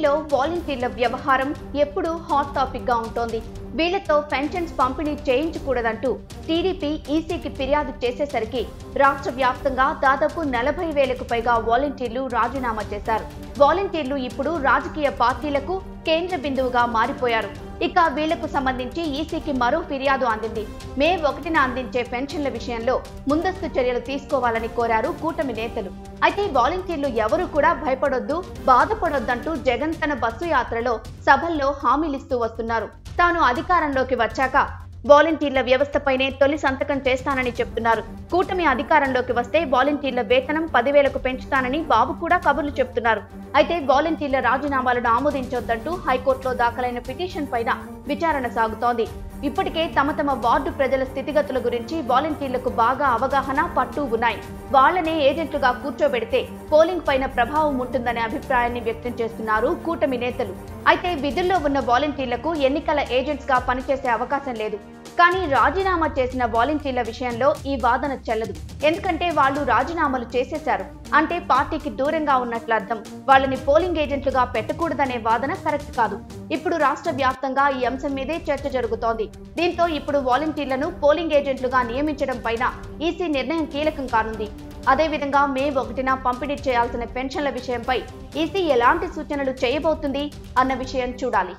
ఏపీలో వాలంటీర్ల వ్యవహారం ఎప్పుడూ హాట్ టాపిక్ గా ఉంటోంది. వీళ్లతో పెన్షన్స్ పంపిణీ చేయించకూడదంటూ టీడీపీ ఈసీకి ఫిర్యాదు చేసేసరికి రాష్ట్ర వ్యాప్తంగా దాదాపు 40,000కు పైగా వాలంటీర్లు రాజీనామా చేశారు. వాలంటీర్లు ఇప్పుడు రాజకీయ పార్టీలకు కేంద్ర బిందువుగా మారిపోయారు. ఇక వీళ్లకు సంబంధించి ఈసీకి మరో ఫిర్యాదు అందింది. మే 1న అందించే పెన్షన్ల విషయంలో ముందస్తు చర్యలు తీసుకోవాలని కోరారు కూటమి నేతలు. అయితే వాలంటీర్లు ఎవరూ కూడా భయపడొద్దు, బాధపడొద్దంటూ జగన్ తన బస్సు యాత్రలో సభల్లో హామీలిస్తూ వస్తున్నారు. తాను అధికారంలోకి వచ్చాక వాలంటీర్ల వ్యవస్థపైనే తొలి సంతకం చేస్తానని చెప్తున్నారు. కూటమి అధికారంలోకి వస్తే వాలంటీర్ల వేతనం 10,000కు పెంచుతానని బాబు కూడా కబుర్లు చెప్తున్నారు. అయితే వాలంటీర్ల రాజీనామాలను ఆమోదించొద్దంటూ హైకోర్టులో దాఖలైన పిటిషన్ పైన విచారణ సాగుతోంది. ఇప్పటికే తమ వార్డు ప్రజల స్థితిగతుల గురించి వాలంటీర్లకు బాగా అవగాహన, పట్టు ఉన్నాయి. వాళ్లనే ఏజెంట్లుగా కూర్చోబెడితే పోలింగ్ పైన ప్రభావం ఉంటుందనే అభిప్రాయాన్ని వ్యక్తం చేస్తున్నారు కూటమి నేతలు. అయితే విధుల్లో ఉన్న వాలంటీర్లకు ఎన్నికల ఏజెంట్స్ గా పనిచేసే అవకాశం లేదు. కానీ రాజీనామా చేసిన వాలంటీర్ల విషయంలో ఈ వాదన చెల్లదు. ఎందుకంటే వాళ్ళు రాజీనామాలు చేసేశారు అంటే పార్టీకి దూరంగా ఉన్నట్లు అర్థం. వాళ్ళని పోలింగ్ ఏజెంట్లుగా పెట్టకూడదనే వాదన కరెక్ట్ కాదు. ఇప్పుడు రాష్ట్ర వ్యాప్తంగా ఈ అంశం మీదే చర్చ జరుగుతోంది. దీంతో ఇప్పుడు వాలంటీర్లను పోలింగ్ ఏజెంట్లుగా నియమించడం పైన ఈసీ నిర్ణయం కీలకం కానుంది. అదేవిధంగా మే 1న పంపిణీ చేయాల్సిన పెన్షన్ల విషయంపై ఈసీ ఎలాంటి సూచనలు చేయబోతుంది అన్న విషయం చూడాలి.